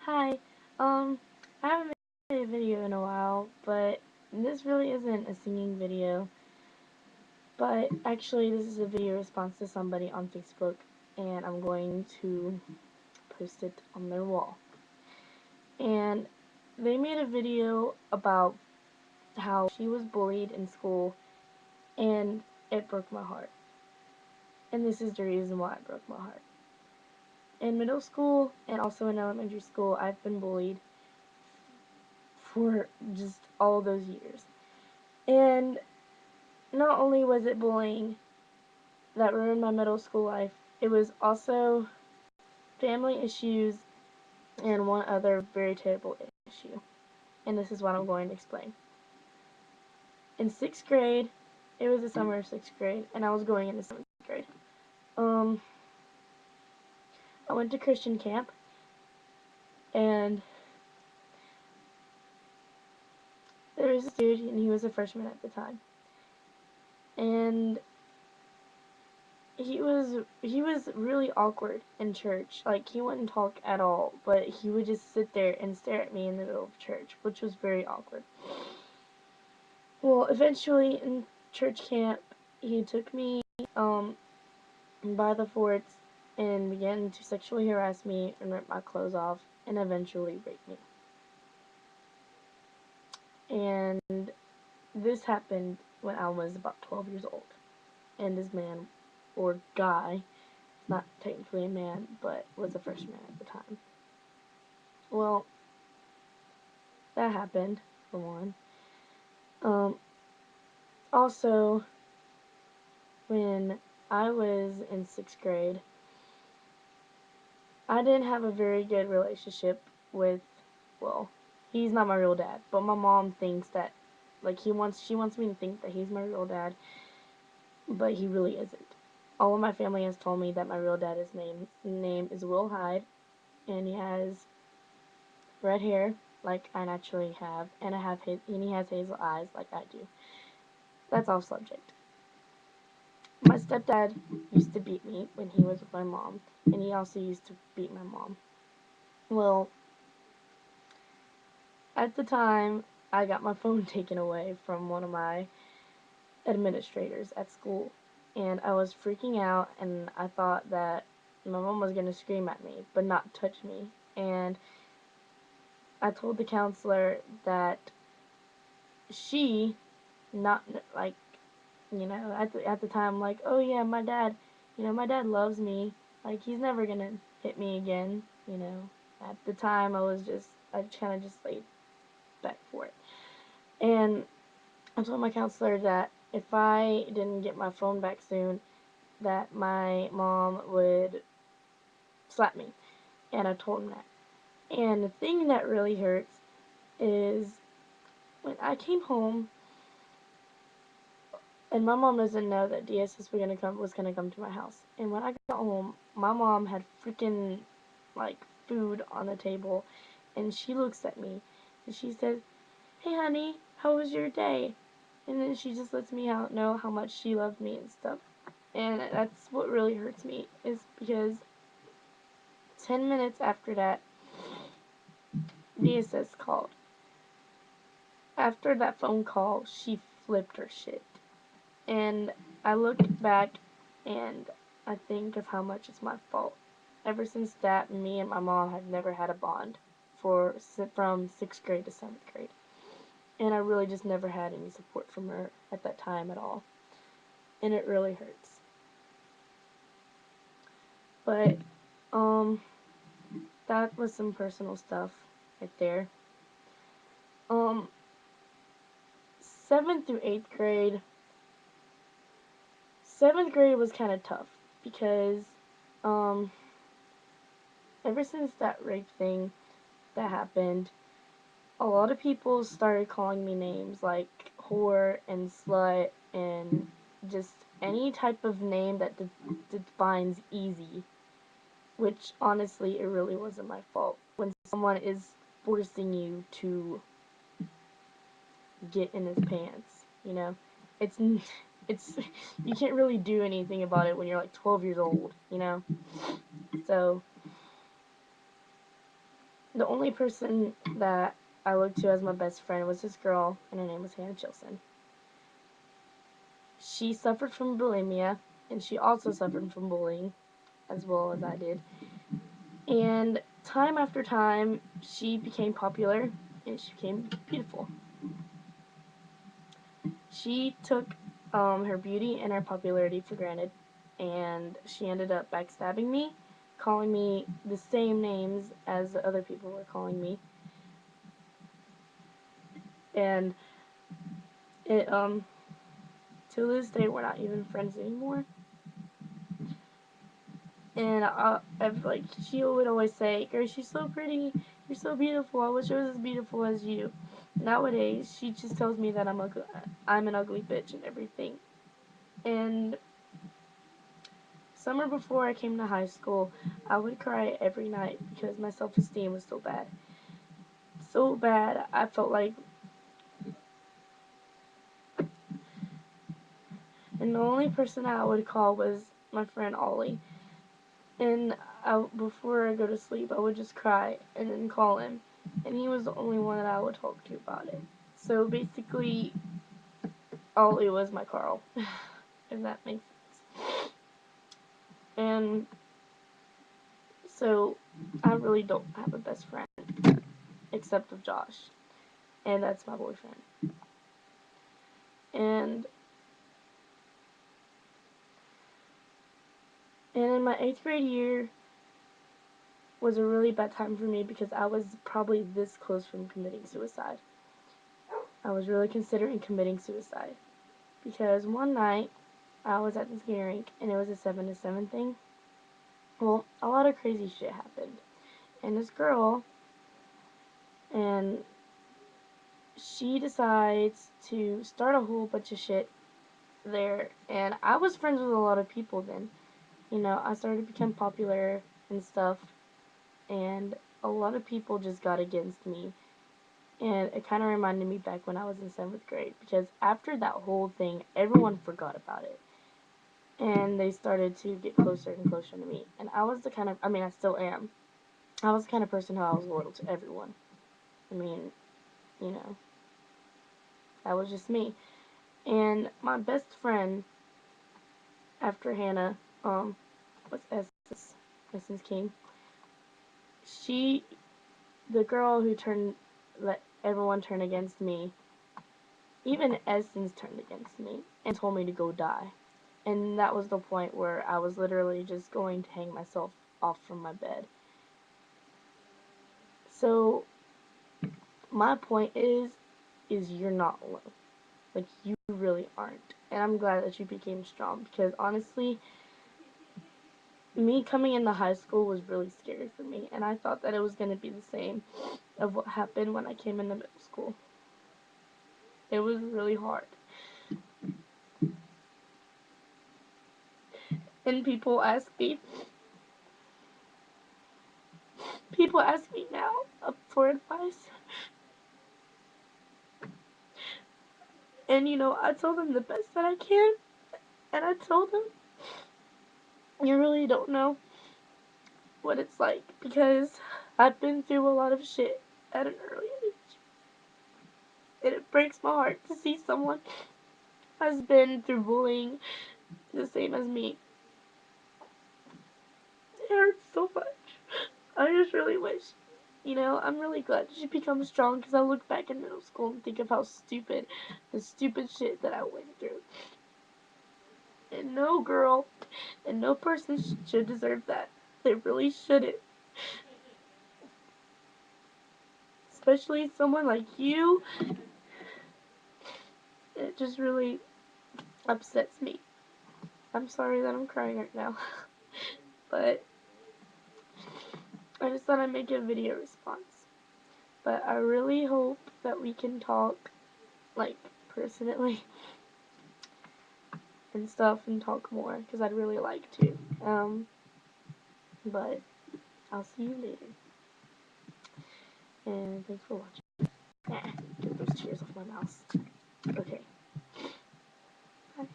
Hi, I haven't made a video in a while, but this really isn't a singing video, but actually this is a video response to somebody on Facebook, and I'm going to post it on their wall. And they made a video about how she was bullied in school, and it broke my heart. And this is the reason why it broke my heart. In middle school, and also in elementary school, I've been bullied for just all those years. And not only was it bullying that ruined my middle school life, it was also family issues and one other very terrible issue. And this is what I'm going to explain. In 6th grade, it was the summer of 6th grade, and I was going into 7th grade. I went to Christian camp, and there was this dude, and he was a freshman at the time. And he was really awkward in church. Like, he wouldn't talk at all, but he would just sit there and stare at me in the middle of church, which was very awkward. Well, eventually in church camp, he took me by the forts and began to sexually harass me and rip my clothes off and eventually rape me. And this happened when I was about 12 years old. And this man, or guy, not technically a man, but was a freshman at the time. Well, that happened, for one. Also, when I was in 6th grade, I didn't have a very good relationship with, well, he's not my real dad, but my mom thinks that, like, she wants me to think that he's my real dad, but he really isn't. All of my family has told me that my real dad's name is Will Hyde, and he has red hair, like I naturally have, and he has hazel eyes, like I do. That's off subject. My stepdad used to beat me when he was with my mom, and he also used to beat my mom. Well, at the time, I got my phone taken away from one of my administrators at school, and I was freaking out, and I thought that my mom was going to scream at me, but not touch me. And I told the counselor that she, not, like, at the time, like, oh yeah, my dad loves me, like, he's never gonna hit me again. At the time, I kind of just laid back for it. And I told my counselor that if I didn't get my phone back soon, that my mom would slap me. And I told him that. And the thing that really hurts is when I came home, and my mom doesn't know that DSS was gonna come to my house. And when I got home, my mom had freaking, like, food on the table, and she looks at me and she says, "Hey honey, how was your day?" And then she just lets me know how much she loved me and stuff. And that's what really hurts me, is because 10 minutes after that, DSS called. After that phone call, she flipped her shit. And I look back and I think of how much it's my fault. Ever since that, me and my mom have never had a bond from 6th grade to 7th grade. And I really just never had any support from her at that time at all. And it really hurts. But, that was some personal stuff right there. Um, 7th through 8th grade. 7th grade was kind of tough because, um, ever since that rape thing that happened, a lot of people started calling me names like whore and slut and just any type of name that defines easy, which honestly, it really wasn't my fault. When someone is forcing you to get in his pants, it's it's you can't really do anything about it when you're like 12 years old. So The only person that I looked to as my best friend was this girl, and her name was Hannah Chilson. She suffered from bulimia, and she also suffered from bullying, as well as I did. And time after time, she became popular, and she became beautiful. She took her beauty and her popularity for granted, and she ended up backstabbing me, calling me the same names as the other people were calling me. And it to this day we're not even friends anymore. And like she would always say, "Grace, you're so pretty, you're so beautiful. I wish I was as beautiful as you." Nowadays, she just tells me that I'm an ugly bitch and everything. And summer before I came to high school, I would cry every night because my self-esteem was so bad. So bad, I felt like, and the only person I would call was my friend Ollie. And before I go to sleep, I would just cry and then call him. And he was the only one that I would talk to about it. So basically, Ollie was my Carl, if that makes sense. And so I really don't have a best friend except of Josh, and that's my boyfriend. And in my 8th grade year was a really bad time for me because I was probably this close from committing suicide. I was really considering committing suicide because one night I was at the skating rink and it was a 7 to 7 thing. Well, a lot of crazy shit happened. And this girl, and she decides to start a whole bunch of shit there. And I was friends with a lot of people then. You know, I started to become popular and stuff. And a lot of people just got against me. And it kind of reminded me back when I was in 7th grade. Because after that whole thing, everyone forgot about it. And they started to get closer and closer to me. And I was the kind of, I mean, I still am. I was the kind of person who I was loyal to everyone. I mean, you know, that was just me. And my best friend after Hannah, was Essence King. She, the girl who let everyone turn against me, even Essence turned against me and told me to go die. And that was the point where I was literally just going to hang myself off from my bed. So my point is you're not alone. Like, you really aren't. And I'm glad that you became strong because honestly, me coming into high school was really scary for me. And I thought that it was going to be the same of what happened when I came into middle school. It was really hard. And people ask me now for advice. And you know, I tell them the best that I can. And I tell them, you really don't know what it's like because I've been through a lot of shit at an early age. And it breaks my heart to see someone has been through bullying the same as me. It hurts so much. I just really wish, you know, I'm really glad she become strong because I look back in middle school and think of how the stupid shit that I went through. And no girl and no person should deserve that. They really shouldn't. Especially someone like you. It just really upsets me. I'm sorry that I'm crying right now. But I just thought I'd make a video response. But I really hope that we can talk, like, personally and stuff and talk more because I'd really like to. But I'll see you later. And thanks for watching. Get those tears off my mouth. Okay. Bye.